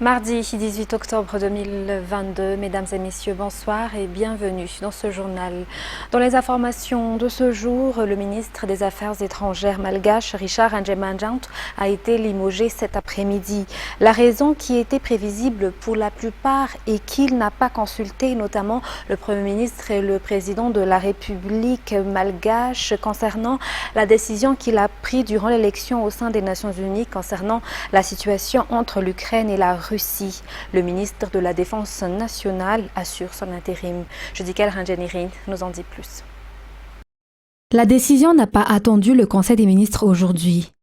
Mardi 18 octobre 2022, mesdames et messieurs, bonsoir et bienvenue dans ce journal. Dans les informations de ce jour, le ministre des Affaires étrangères malgache, Richard Anjemanjant, a été limogé cet après-midi. La raison qui était prévisible pour la plupart est qu'il n'a pas consulté notamment le Premier ministre et le président de la République malgache concernant la décision qu'il a prise durant l'élection au sein des Nations Unies concernant la situation entre l'Ukraine et la Russie. Le ministre de la Défense nationale assure son intérim. Judika Ranjanirin nous en dit plus. La décision n'a pas attendu le Conseil des ministres aujourd'hui.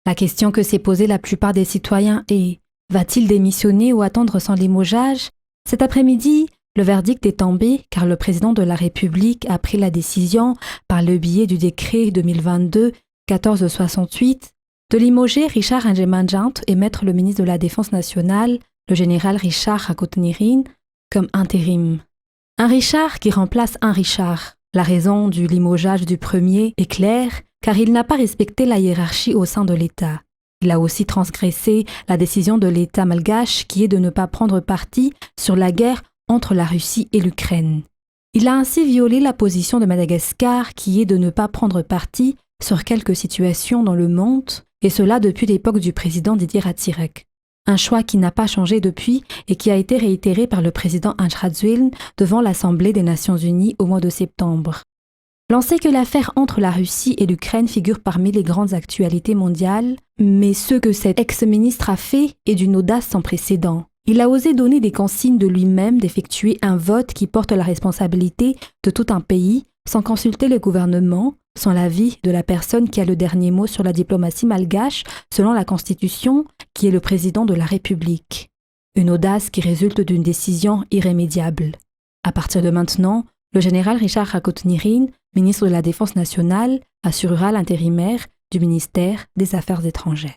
La question que s'est posée la plupart des citoyens est « va-t-il démissionner ou attendre son limogeage ?» Cet après-midi, le verdict est tombé car le président de la République a pris la décision, par le biais du décret 2022-1468, de limoger Richard Anjemanjant et mettre le ministre de la Défense nationale, le général Richard Rakotnirin, comme intérim. Un Richard qui remplace un Richard. La raison du limogeage du premier est claire, car il n'a pas respecté la hiérarchie au sein de l'État. Il a aussi transgressé la décision de l'État malgache qui est de ne pas prendre parti sur la guerre entre la Russie et l'Ukraine. Il a ainsi violé la position de Madagascar qui est de ne pas prendre parti sur quelques situations dans le monde, et cela depuis l'époque du président Didier Ratsirek. Un choix qui n'a pas changé depuis et qui a été réitéré par le président Andry Rajoelina devant l'Assemblée des Nations Unies au mois de septembre. L'on sait que l'affaire entre la Russie et l'Ukraine figure parmi les grandes actualités mondiales, mais ce que cet ex-ministre a fait est d'une audace sans précédent. Il a osé donner des consignes de lui-même d'effectuer un vote qui porte la responsabilité de tout un pays sans consulter le gouvernement, sans l'avis de la personne qui a le dernier mot sur la diplomatie malgache selon la Constitution, qui est le président de la République. Une audace qui résulte d'une décision irrémédiable. À partir de maintenant, le général Richard Rakotnirin, ministre de la Défense nationale, assurera l'intérimaire du ministère des Affaires étrangères.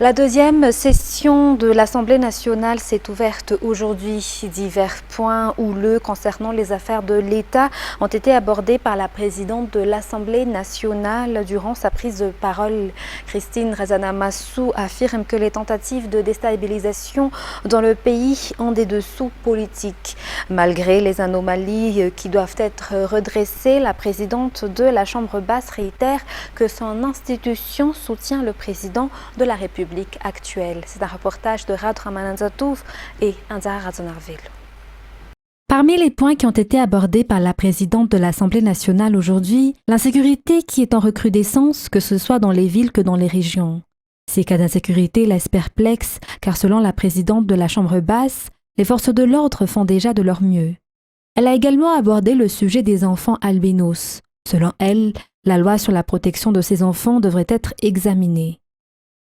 La deuxième session de l'Assemblée nationale s'est ouverte aujourd'hui. Divers points houleux concernant les affaires de l'État ont été abordés par la présidente de l'Assemblée nationale durant sa prise de parole. Christine Razanamassou affirme que les tentatives de déstabilisation dans le pays ont des dessous politiques. Malgré les anomalies qui doivent être redressées, la présidente de la Chambre basse réitère que son institution soutient le président de la République actuelle. C'est un reportage de Rad Ramananzatouf et Anzara Razonarville. Parmi les points qui ont été abordés par la présidente de l'Assemblée nationale aujourd'hui, l'insécurité qui est en recrudescence, que ce soit dans les villes que dans les régions. Ces cas d'insécurité laissent perplexes car selon la présidente de la Chambre basse, les forces de l'ordre font déjà de leur mieux. Elle a également abordé le sujet des enfants albinos. Selon elle, la loi sur la protection de ces enfants devrait être examinée.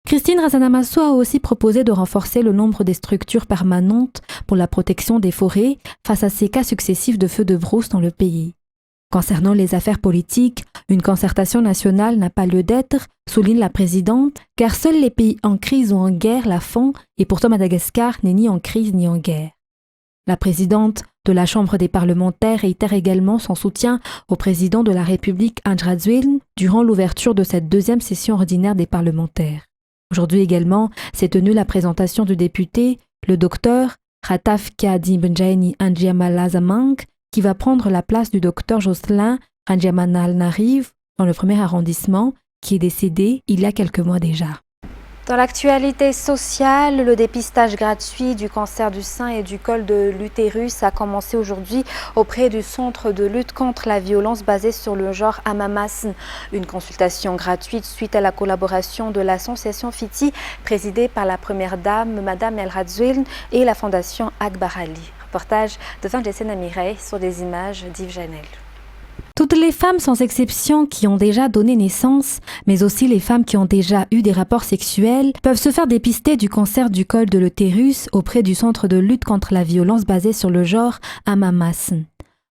Christine Razanamassou a aussi proposé de renforcer le nombre des structures permanentes pour la protection des forêts face à ces cas successifs de feux de brousse dans le pays. Concernant les affaires politiques, une concertation nationale n'a pas lieu d'être, souligne la présidente, car seuls les pays en crise ou en guerre la font et pourtant Madagascar n'est ni en crise ni en guerre. La présidente de la Chambre des parlementaires réitère également son soutien au président de la République Andry Rajoelina durant l'ouverture de cette deuxième session ordinaire des parlementaires. Aujourd'hui également s'est tenue la présentation du député, le docteur Rataf Kadimbenjaini Anjiamalazamang, qui va prendre la place du docteur Jocelyn Anjiamanalnarive dans le premier arrondissement, qui est décédé il y a quelques mois déjà. Dans l'actualité sociale, le dépistage gratuit du cancer du sein et du col de l'utérus a commencé aujourd'hui auprès du Centre de lutte contre la violence basée sur le genre Amamasn. Une consultation gratuite suite à la collaboration de l'association FITI, présidée par la première dame, Madame El Rajoelina, et la fondation Akbar Ali. Reportage de Vanjessena Mireille sur des images d'Yves Janel. Toutes les femmes sans exception qui ont déjà donné naissance, mais aussi les femmes qui ont déjà eu des rapports sexuels, peuvent se faire dépister du cancer du col de l'utérus auprès du Centre de lutte contre la violence basée sur le genre Amamasn.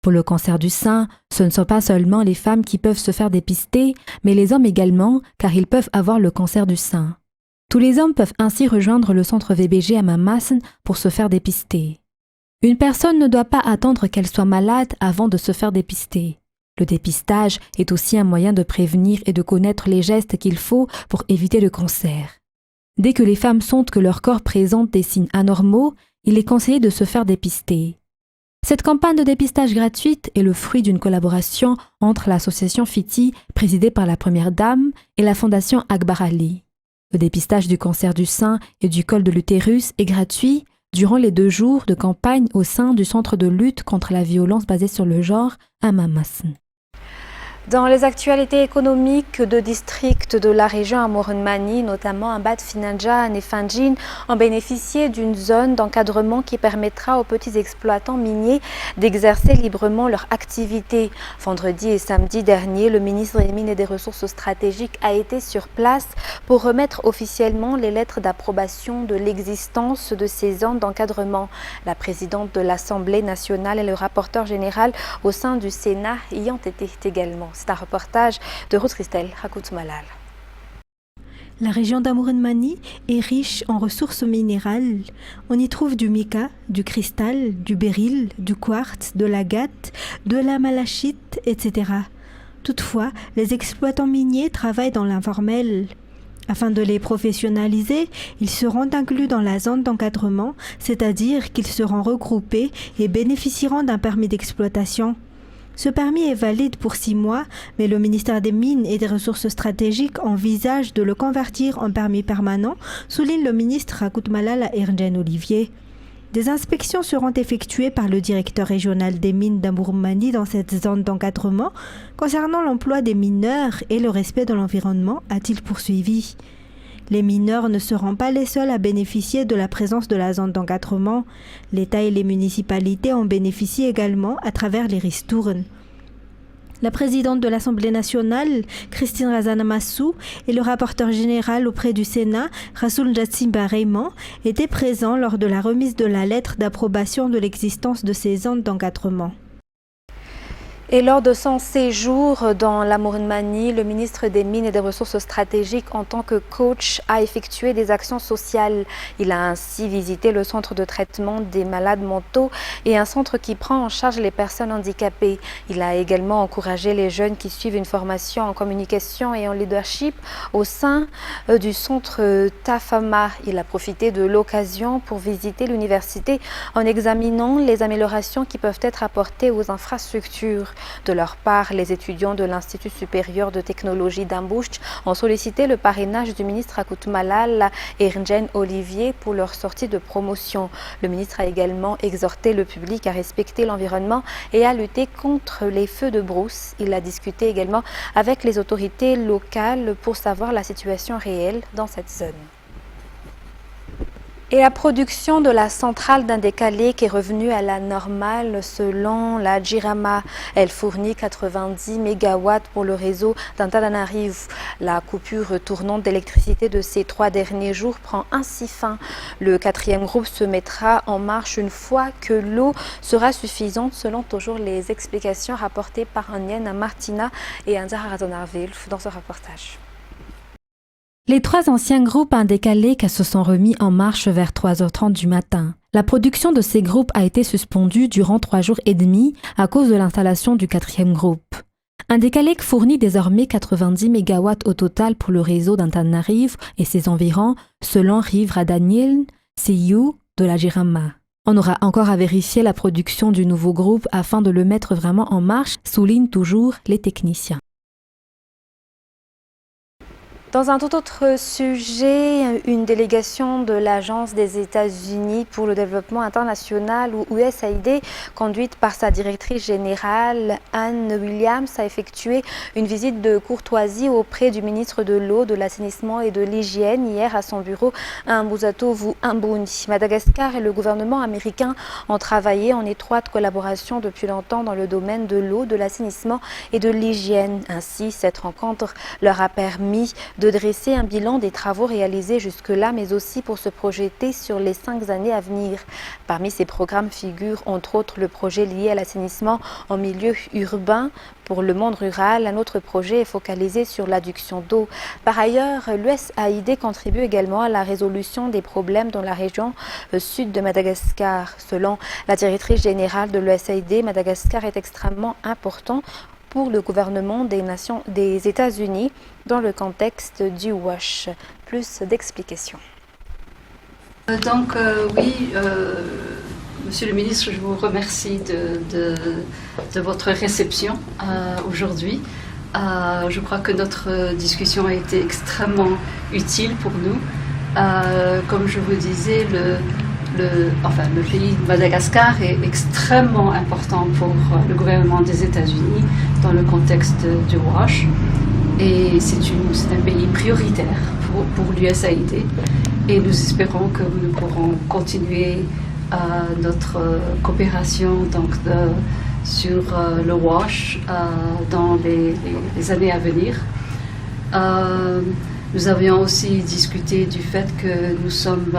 Pour le cancer du sein, ce ne sont pas seulement les femmes qui peuvent se faire dépister, mais les hommes également, car ils peuvent avoir le cancer du sein. Tous les hommes peuvent ainsi rejoindre le centre VBG Amamasn pour se faire dépister. Une personne ne doit pas attendre qu'elle soit malade avant de se faire dépister. Le dépistage est aussi un moyen de prévenir et de connaître les gestes qu'il faut pour éviter le cancer. Dès que les femmes sentent que leur corps présente des signes anormaux, il est conseillé de se faire dépister. Cette campagne de dépistage gratuite est le fruit d'une collaboration entre l'association FITI, présidée par la Première Dame, et la Fondation Akbar Ali. Le dépistage du cancer du sein et du col de l'utérus est gratuit durant les 2 jours de campagne au sein du Centre de lutte contre la violence basée sur le genre à Mamasn. Dans les actualités économiques de districts de la région Amour-Mani, notamment Ambat, Finanja et Fanjin, ont bénéficié d'une zone d'encadrement qui permettra aux petits exploitants miniers d'exercer librement leur activité. Vendredi et samedi dernier, le ministre des Mines et des Ressources stratégiques a été sur place pour remettre officiellement les lettres d'approbation de l'existence de ces zones d'encadrement. La présidente de l'Assemblée nationale et le rapporteur général au sein du Sénat y ont été également. C'est un reportage de Ruth Christelle Rakout-Malal. La région d'Amour-Mani est riche en ressources minérales. On y trouve du mica, du cristal, du béryl, du quartz, de l'agate, de la malachite, etc. Toutefois, les exploitants miniers travaillent dans l'informel. Afin de les professionnaliser, ils seront inclus dans la zone d'encadrement, c'est-à-dire qu'ils seront regroupés et bénéficieront d'un permis d'exploitation. Ce permis est valide pour 6 mois, mais le ministère des Mines et des Ressources stratégiques envisage de le convertir en permis permanent, souligne le ministre Rakout-Malal Ergen Olivier. Des inspections seront effectuées par le directeur régional des mines d'Amour-Mani dans cette zone d'encadrement concernant l'emploi des mineurs et le respect de l'environnement, a-t-il poursuivi. Les mineurs ne seront pas les seuls à bénéficier de la présence de la zone d'encadrement. L'État et les municipalités en bénéficient également à travers les ristournes. La présidente de l'Assemblée nationale, Christine Razanamassou, et le rapporteur général auprès du Sénat, Rassoul Jatsimba Raymond, étaient présents lors de la remise de la lettre d'approbation de l'existence de ces zones d'encadrement. Et lors de son séjour dans l'Amour-Mani, le ministre des Mines et des Ressources stratégiques, en tant que coach, a effectué des actions sociales. Il a ainsi visité le centre de traitement des malades mentaux et un centre qui prend en charge les personnes handicapées. Il a également encouragé les jeunes qui suivent une formation en communication et en leadership au sein du centre Tafama. Il a profité de l'occasion pour visiter l'université en examinant les améliorations qui peuvent être apportées aux infrastructures. De leur part, les étudiants de l'Institut supérieur de technologie d'Ambouch ont sollicité le parrainage du ministre Rakout-Malal Ergen Olivier pour leur sortie de promotion. Le ministre a également exhorté le public à respecter l'environnement et à lutter contre les feux de brousse. Il a discuté également avec les autorités locales pour savoir la situation réelle dans cette zone. Et la production de la centrale d'Indékalé est revenue à la normale selon la Jirama. Elle fournit 90 MW pour le réseau d'Antananarivo. La coupure tournante d'électricité de ces 3 derniers jours prend ainsi fin. Le 4e groupe se mettra en marche une fois que l'eau sera suffisante, selon toujours les explications rapportées par Anienne Martina et Anzara Razonarville dans ce reportage. Les 3 anciens groupes Indékalé se sont remis en marche vers 3h30 du matin. La production de ces groupes a été suspendue durant 3 jours et demi à cause de l'installation du 4e groupe. Indékalé fournit désormais 90 MW au total pour le réseau d'Antananarivo et ses environs, selon Rivra Daniel CEO de la Jirama. On aura encore à vérifier la production du nouveau groupe afin de le mettre vraiment en marche, soulignent toujours les techniciens. Dans un tout autre sujet, une délégation de l'Agence des États-Unis pour le développement international ou USAID, conduite par sa directrice générale Anne Williams, a effectué une visite de courtoisie auprès du ministre de l'Eau, de l'Assainissement et de l'Hygiène hier à son bureau à Mbuzatovu, Mbuni. Madagascar et le gouvernement américain ont travaillé en étroite collaboration depuis longtemps dans le domaine de l'eau, de l'assainissement et de l'hygiène. Ainsi, cette rencontre leur a permis de dresser un bilan des travaux réalisés jusque-là, mais aussi pour se projeter sur les 5 années à venir. Parmi ces programmes figure entre autres le projet lié à l'assainissement en milieu urbain. Pour le monde rural, un autre projet est focalisé sur l'adduction d'eau. Par ailleurs, l'USAID contribue également à la résolution des problèmes dans la région sud de Madagascar. Selon la directrice générale de l'USAID, Madagascar est extrêmement important pour le gouvernement des États-Unis dans le contexte du WASH. Plus d'explications. Oui, Monsieur le ministre, je vous remercie de votre réception aujourd'hui. Je crois que notre discussion a été extrêmement utile pour nous. Comme je vous disais, le pays de Madagascar est extrêmement important pour le gouvernement des États-Unis dans le contexte du WASH. Et c'est un pays prioritaire pour l'USAID. Et nous espérons que nous pourrons continuer notre coopération sur le WASH dans les années à venir. Nous avions aussi discuté du fait que nous sommes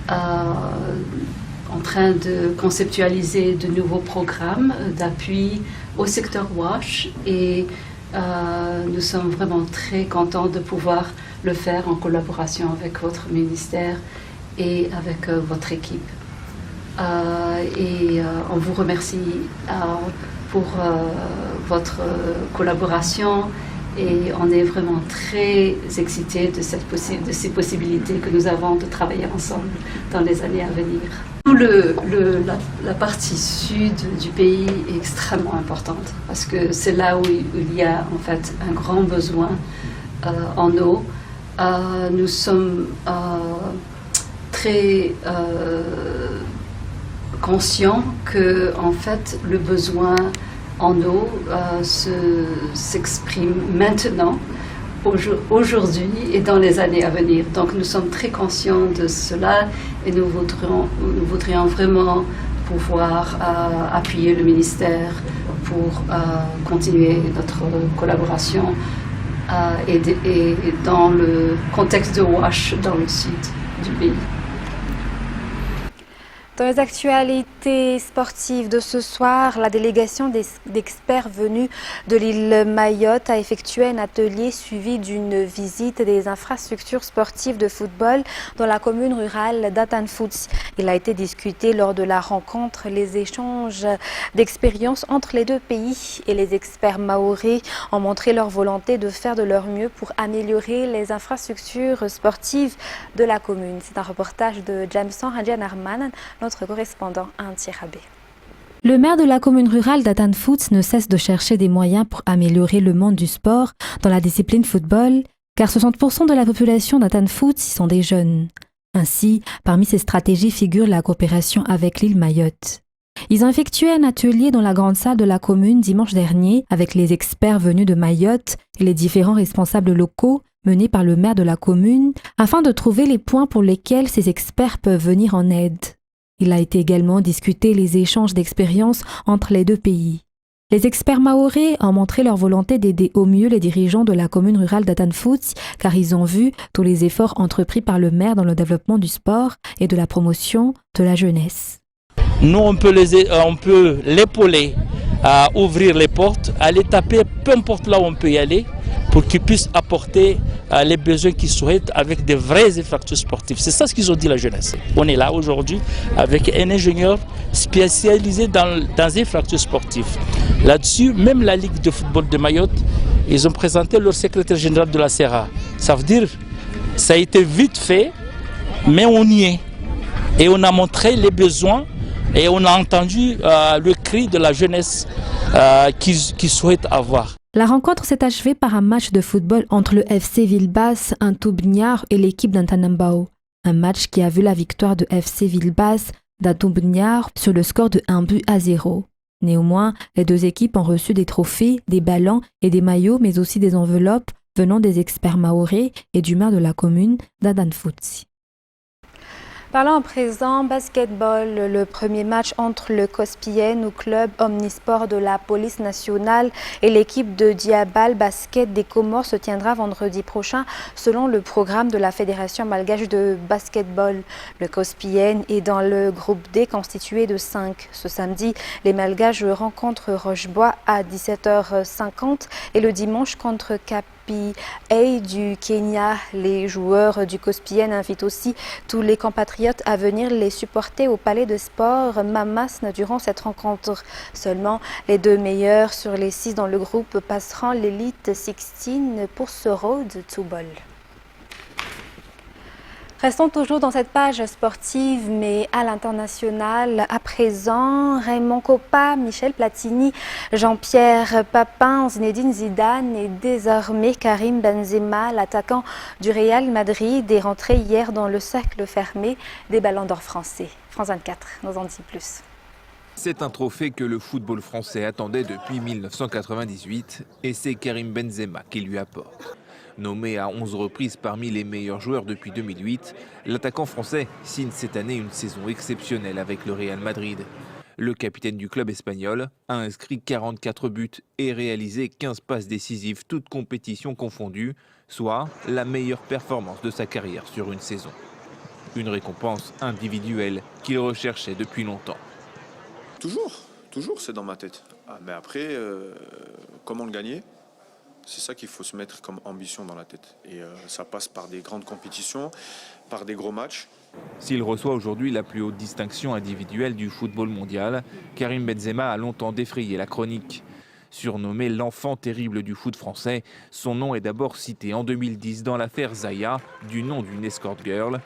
en train de conceptualiser de nouveaux programmes d'appui au secteur WASH et nous sommes vraiment très contents de pouvoir le faire en collaboration avec votre ministère et avec votre équipe. On vous remercie pour votre collaboration et on est vraiment très excités de ces possibilités que nous avons de travailler ensemble dans les années à venir. La partie sud du pays est extrêmement importante parce que c'est là où il y a en fait un grand besoin en eau. Nous sommes très conscients que en fait le besoin en eau s'exprime maintenant, aujourd'hui et dans les années à venir. Donc nous sommes très conscients de cela et nous voudrions vraiment pouvoir appuyer le ministère pour continuer notre collaboration et dans le contexte de WASH dans le sud du pays. Dans les actualités sportives de ce soir, la délégation d'experts venus de l'île Mayotte a effectué un atelier suivi d'une visite des infrastructures sportives de football dans la commune rurale d'Atanfoutsi. Il a été discuté lors de la rencontre les échanges d'expériences entre les deux pays et les experts mahorais ont montré leur volonté de faire de leur mieux pour améliorer les infrastructures sportives de la commune. C'est un reportage de Jameson Hadjan Arman, notre correspondant à Antirabé. Le maire de la commune rurale d'Atanfoutsi ne cesse de chercher des moyens pour améliorer le monde du sport dans la discipline football, car 60% de la population d'Atanfoutsi sont des jeunes. Ainsi, parmi ces stratégies figure la coopération avec l'île Mayotte. Ils ont effectué un atelier dans la grande salle de la commune dimanche dernier avec les experts venus de Mayotte et les différents responsables locaux menés par le maire de la commune afin de trouver les points pour lesquels ces experts peuvent venir en aide. Il a été également discuté les échanges d'expériences entre les deux pays. Les experts mahorais ont montré leur volonté d'aider au mieux les dirigeants de la commune rurale d'Atanfoutsi car ils ont vu tous les efforts entrepris par le maire dans le développement du sport et de la promotion de la jeunesse. Nous, on peut l'épauler à ouvrir les portes, à les taper, peu importe là où on peut y aller, pour qu'ils puissent apporter les besoins qu'ils souhaitent avec des vraies infrastructures sportives. C'est ça ce qu'ils ont dit la jeunesse. On est là aujourd'hui avec un ingénieur spécialisé dans les infrastructures sportives. Là-dessus, même la Ligue de football de Mayotte, ils ont présenté leur secrétaire général de la CERA. Ça veut dire ça a été vite fait, mais on y est. Et on a montré les besoins et on a entendu le cri de la jeunesse qu'ils souhaitent avoir. La rencontre s'est achevée par un match de football entre le FC Villebasse Antoubniar et l'équipe d'Antanambao. Un match qui a vu la victoire de FC Villebasse d'Antoubniar sur le score de 1-0. Néanmoins, les deux équipes ont reçu des trophées, des ballons et des maillots, mais aussi des enveloppes venant des experts mahorais et du maire de la commune d'Atanfoutsi. Parlons à présent basketball. Le premier match entre le Cospien ou club omnisport de la police nationale et l'équipe de Diabal Basket des Comores se tiendra vendredi prochain selon le programme de la Fédération malgache de basketball. Le Cospien est dans le groupe D constitué de 5. Ce samedi, les Malgaches rencontrent Rochebois à 17h50 et le dimanche contre Cap du Kenya. Les joueurs du Cospien invitent aussi tous les compatriotes à venir les supporter au palais de sport Mamasne durant cette rencontre. Seulement les deux meilleurs sur les 6 dans le groupe passeront l'élite 16 pour ce road to ball. Restons toujours dans cette page sportive, mais à l'international. À présent, Raymond Kopa, Michel Platini, Jean-Pierre Papin, Zinedine Zidane et désormais Karim Benzema, l'attaquant du Real Madrid, est rentré hier dans le cercle fermé des Ballons d'Or français. France 24 nous en dit plus. C'est un trophée que le football français attendait depuis 1998 et c'est Karim Benzema qui lui apporte. Nommé à 11 reprises parmi les meilleurs joueurs depuis 2008, l'attaquant français signe cette année une saison exceptionnelle avec le Real Madrid. Le capitaine du club espagnol a inscrit 44 buts et réalisé 15 passes décisives, toutes compétitions confondues, soit la meilleure performance de sa carrière sur une saison. Une récompense individuelle qu'il recherchait depuis longtemps. Toujours c'est dans ma tête. Mais après, comment le gagner ? C'est ça qu'il faut se mettre comme ambition dans la tête. Et ça passe par des grandes compétitions, par des gros matchs. S'il reçoit aujourd'hui la plus haute distinction individuelle du football mondial, Karim Benzema a longtemps défrayé la chronique. Surnommé l'enfant terrible du foot français, son nom est d'abord cité en 2010 dans l'affaire Zaya, du nom d'une escort girl,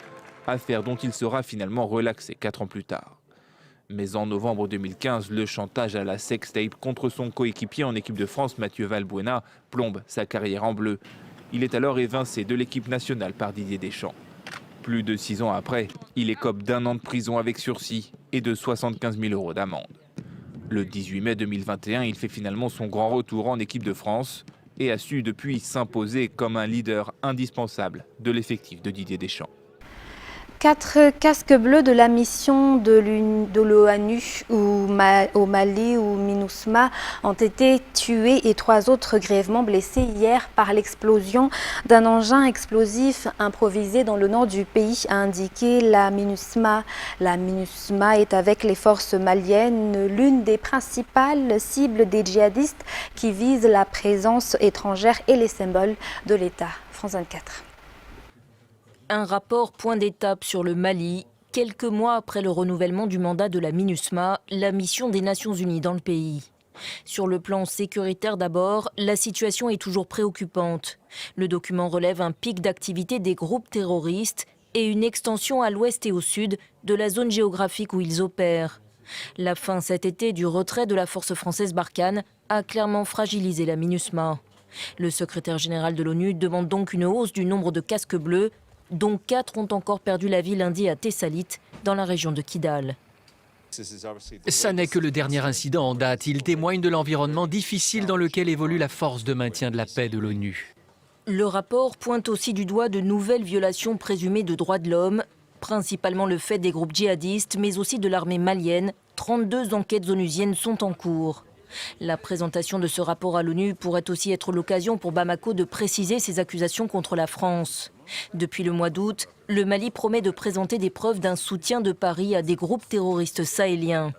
affaire dont il sera finalement relaxé 4 ans plus tard. Mais en novembre 2015, le chantage à la sextape contre son coéquipier en équipe de France, Mathieu Valbuena, plombe sa carrière en bleu. Il est alors évincé de l'équipe nationale par Didier Deschamps. Plus de 6 ans après, il écope d'1 an de prison avec sursis et de 75 000 € d'amende. Le 18 mai 2021, il fait finalement son grand retour en équipe de France et a su depuis s'imposer comme un leader indispensable de l'effectif de Didier Deschamps. 4 casques bleus de la mission de l'ONU au Mali ou MINUSMA ont été tués et 3 autres grièvement blessés hier par l'explosion d'un engin explosif improvisé dans le nord du pays, a indiqué la MINUSMA. La MINUSMA est avec les forces maliennes l'une des principales cibles des djihadistes qui visent la présence étrangère et les symboles de l'État. France 24. Un rapport point d'étape sur le Mali, quelques mois après le renouvellement du mandat de la MINUSMA, la mission des Nations Unies dans le pays. Sur le plan sécuritaire d'abord, la situation est toujours préoccupante. Le document relève un pic d'activité des groupes terroristes et une extension à l'ouest et au sud de la zone géographique où ils opèrent. La fin cet été du retrait de la force française Barkhane a clairement fragilisé la MINUSMA. Le secrétaire général de l'ONU demande donc une hausse du nombre de casques bleus, dont 4 ont encore perdu la vie lundi à Tessalit, dans la région de Kidal. Ça n'est que le dernier incident en date. Il témoigne de l'environnement difficile dans lequel évolue la force de maintien de la paix de l'ONU. Le rapport pointe aussi du doigt de nouvelles violations présumées de droits de l'homme, principalement le fait des groupes djihadistes, mais aussi de l'armée malienne. 32 enquêtes onusiennes sont en cours. La présentation de ce rapport à l'ONU pourrait aussi être l'occasion pour Bamako de préciser ses accusations contre la France. Depuis le mois d'août, le Mali promet de présenter des preuves d'un soutien de Paris à des groupes terroristes sahéliens.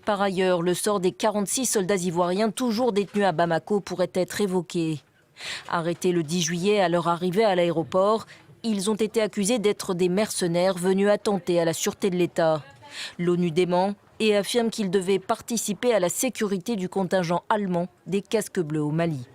Par ailleurs, le sort des 46 soldats ivoiriens toujours détenus à Bamako pourrait être évoqué. Arrêtés le 10 juillet à leur arrivée à l'aéroport, ils ont été accusés d'être des mercenaires venus attenter à la sûreté de l'État. L'ONU dément et affirme qu'ils devaient participer à la sécurité du contingent allemand des casques bleus au Mali.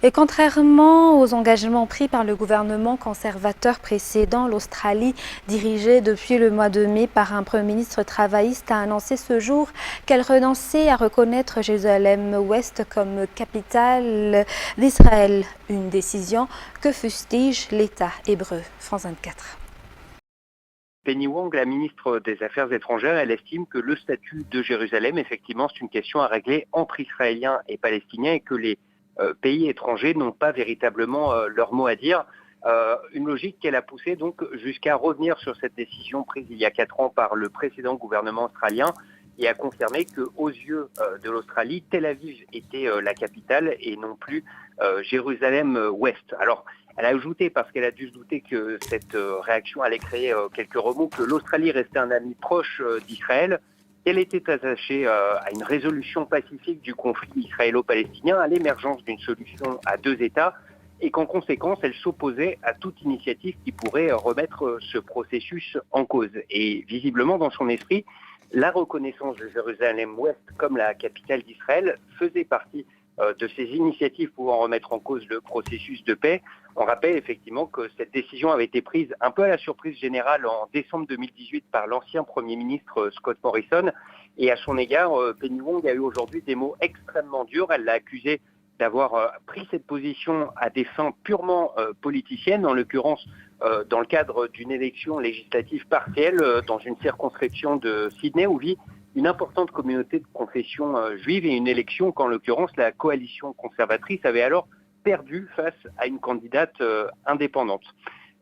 Et contrairement aux engagements pris par le gouvernement conservateur précédent, l'Australie, dirigée depuis le mois de mai par un Premier ministre travailliste, a annoncé ce jour qu'elle renonçait à reconnaître Jérusalem-Ouest comme capitale d'Israël. Une décision que fustige l'État hébreu. France 24. Penny Wong, la ministre des Affaires étrangères, elle estime que le statut de Jérusalem, effectivement, c'est une question à régler entre Israéliens et Palestiniens et que les pays étrangers n'ont pas véritablement leur mot à dire. Une logique qu'elle a poussée donc jusqu'à revenir sur cette décision prise il y a 4 ans par le précédent gouvernement australien et à confirmer qu'aux yeux de l'Australie, Tel Aviv était la capitale et non plus Jérusalem-Ouest. Alors, elle a ajouté, parce qu'elle a dû se douter que cette réaction allait créer quelques remous, que l'Australie restait un ami proche d'Israël, qu'elle était attachée à une résolution pacifique du conflit israélo-palestinien, à l'émergence d'une solution à 2 États, et qu'en conséquence, elle s'opposait à toute initiative qui pourrait remettre ce processus en cause. Et visiblement, dans son esprit, la reconnaissance de Jérusalem-Ouest comme la capitale d'Israël faisait partie de ces initiatives pouvant remettre en cause le processus de paix. On rappelle effectivement que cette décision avait été prise un peu à la surprise générale en décembre 2018 par l'ancien Premier ministre Scott Morrison. Et à son égard, Penny Wong a eu aujourd'hui des mots extrêmement durs. Elle l'a accusé d'avoir pris cette position à des fins purement politiciennes, en l'occurrence dans le cadre d'une élection législative partielle dans une circonscription de Sydney où vit une importante communauté de confession juive, et une élection qu'en l'occurrence la coalition conservatrice avait alors perdue face à une candidate indépendante.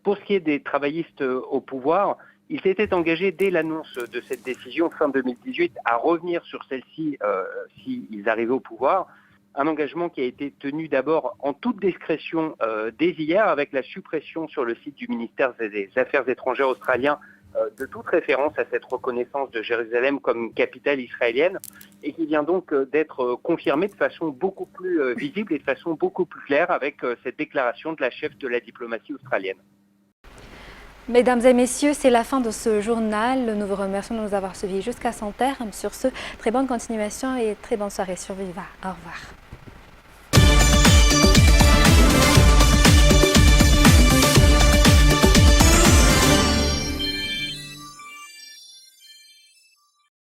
Pour ce qui est des travaillistes au pouvoir, ils s'étaient engagés dès l'annonce de cette décision fin 2018 à revenir sur celle-ci s'ils arrivaient au pouvoir. Un engagement qui a été tenu d'abord en toute discrétion dès hier, avec la suppression sur le site du ministère des Affaires étrangères australien de toute référence à cette reconnaissance de Jérusalem comme capitale israélienne, et qui vient donc d'être confirmée de façon beaucoup plus visible et de façon beaucoup plus claire avec cette déclaration de la chef de la diplomatie australienne. Mesdames et messieurs, c'est la fin de ce journal. Nous vous remercions de nous avoir suivis jusqu'à son terme. Sur ce, très bonne continuation et très bonne soirée sur Viva. Au revoir.